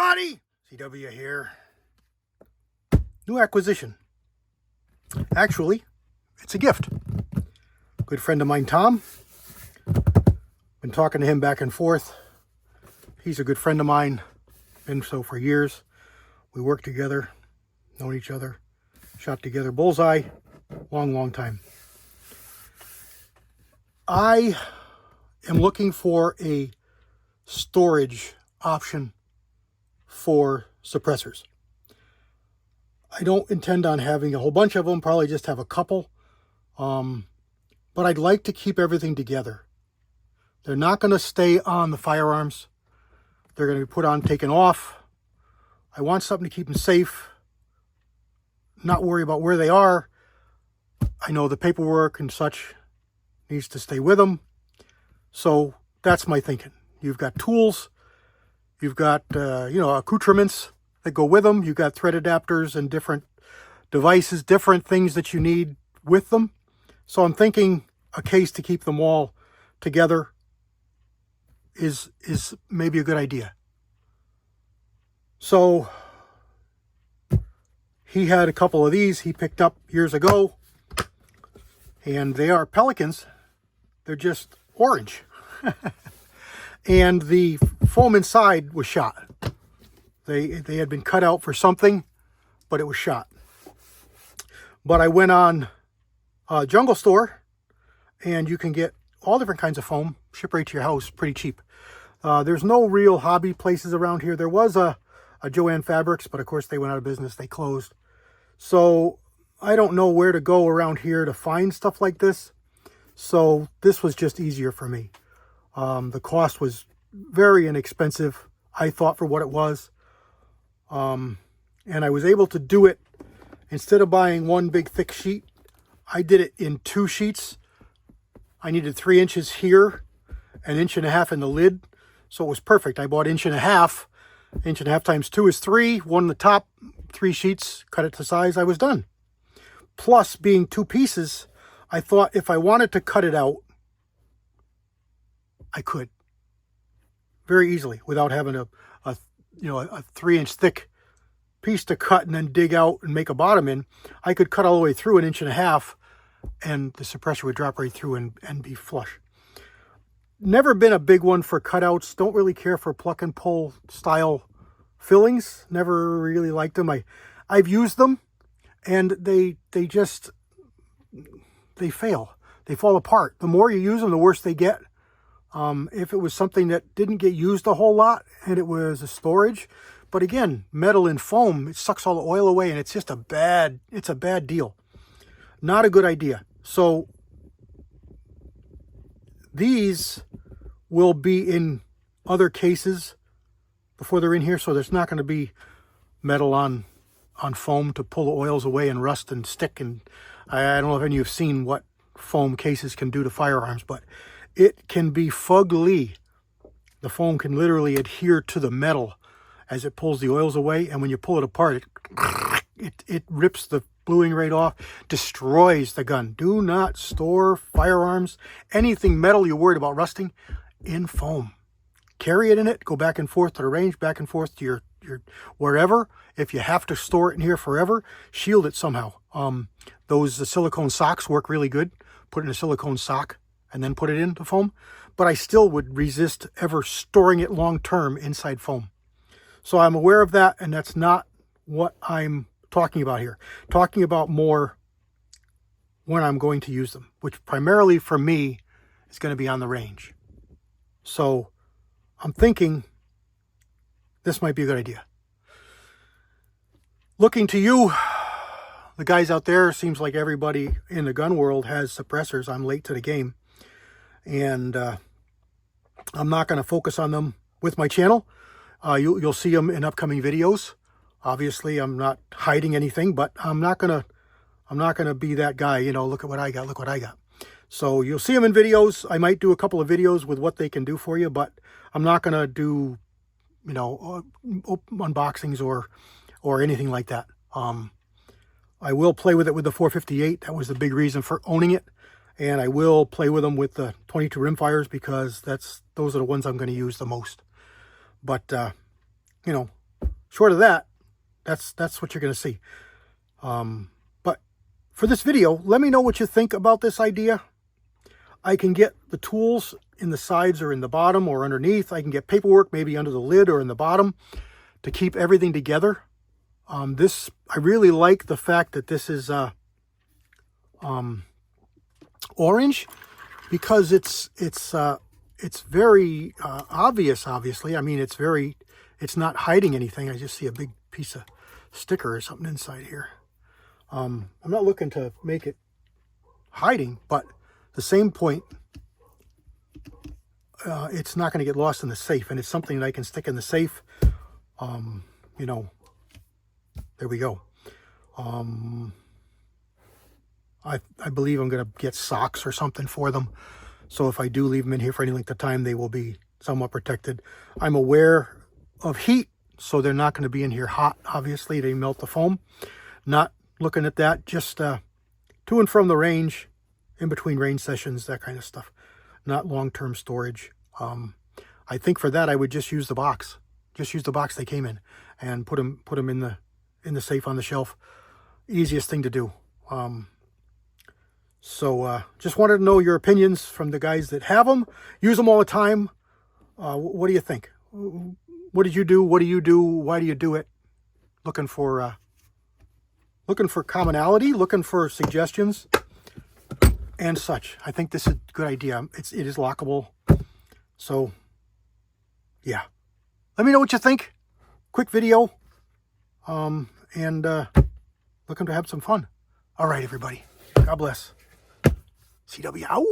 everybody! CW here. New acquisition. Actually, it's a gift. Good friend of mine, Tom. Been talking to him back and forth. He's a good friend of mine. Been so for years. We worked together, known each other, shot together bullseye. Long time. I am looking for a storage option for suppressors. I don't intend on having a whole bunch of them, probably just have a couple. But I'd like to keep everything together. They're not going to stay on the firearms. They're going to be put on, taken off. I want something to keep them safe, not worry about where they are. I know the paperwork and such needs to stay with them. So that's my thinking. You've got tools, you've got, accoutrements that go with them. You've got thread adapters and different devices, different things that you need with them. So I'm thinking a case to keep them all together is maybe a good idea. So he had a couple of these he picked up years ago, and they are Pelicans. They're just orange. And the foam inside was shot. They had been cut out for something, but it was shot. But I went on Jungle Store, and you can get all different kinds of foam, shipped right to your house, pretty cheap. There's no real hobby places around here. There was a Joann Fabrics, but of course they went out of business. They closed. So I don't know where to go around here to find stuff like this. So this was just easier for me. The cost was very inexpensive, I thought, for what it was. And I was able to do it, instead of buying one big thick sheet, I did it in 2 sheets. I needed 3 inches here, 1.5 inches in the lid. So it was perfect. I bought 1.5 inches. 1.5 inches times 2 is 3. 1 on the top, 3 sheets, cut it to size, I was done. Plus, being 2 pieces, I thought if I wanted to cut it out, I could very easily without having a 3-inch thick piece to cut and then dig out and make a bottom in. I could cut all the way through 1.5 inches, and the suppressor would drop right through and be flush. Never been a big one for cutouts. Don't really care for pluck and pull style fillings. Never really liked them. I've used them, and they fail. They fall apart. The more you use them, the worse they get. If it was something that didn't get used a whole lot and it was a storage, but again, metal and foam, it sucks all the oil away, and it's just a bad deal. Not a good idea. So these will be in other cases before they're in here. So there's not going to be metal on foam to pull the oils away and rust and stick. And I don't know if any of you have seen what foam cases can do to firearms, but it can be fugly. The foam can literally adhere to the metal as it pulls the oils away. And when you pull it apart, it rips the bluing right off, destroys the gun. Do not store firearms, anything metal you're worried about rusting, in foam. Carry it in it, go back and forth to the range, back and forth to your wherever. If you have to store it in here forever, shield it somehow. Those silicone socks work really good. Put it in a silicone sock and then put it into foam. But I still would resist ever storing it long term inside foam. So I'm aware of that, and that's not what I'm talking about here. Talking about more when I'm going to use them, which primarily for me is going to be on the range. So I'm thinking this might be a good idea. Looking to you, the guys out there, seems like everybody in the gun world has suppressors. I'm late to the game, and I'm not going to focus on them with my channel. You'll see them in upcoming videos. Obviously, I'm not hiding anything, but I'm not gonna be that guy. Look at what I got. Look what I got. So you'll see them in videos. I might do a couple of videos with what they can do for you, but I'm not gonna do, unboxings or anything like that. I will play with it with the 458. That was the big reason for owning it. And I will play with them with the 22 rimfires, because those are the ones I'm going to use the most. But, short of that, that's what you're going to see. But for this video, let me know what you think about this idea. I can get the tools in the sides or in the bottom or underneath. I can get paperwork maybe under the lid or in the bottom to keep everything together. I really like the fact that this is orange, because it's very obvious. Obviously, I mean, it's not hiding anything. I just see a big piece of sticker or something inside here. I'm not looking to make it hiding, but the same point, it's not going to get lost in the safe, and it's something that I can stick in the safe. You know, there we go. I believe I'm going to get socks or something for them. So if I do leave them in here for any length of time, they will be somewhat protected. I'm aware of heat, so they're not going to be in here hot. Obviously, they melt the foam. Not looking at that, just to and from the range, in between range sessions, that kind of stuff. Not long-term storage. I think for that, I would just use the box. Just use the box they came in and put them in the safe on the shelf. Easiest thing to do. So just wanted to know your opinions from the guys that have them. Use them all the time. What do you think? What did you do? What do you do? Why do you do it? Looking for commonality, looking for suggestions and such. I think this is a good idea. It is lockable. So yeah, let me know what you think. Quick video. And looking to have some fun. All right, everybody. God bless. CW out.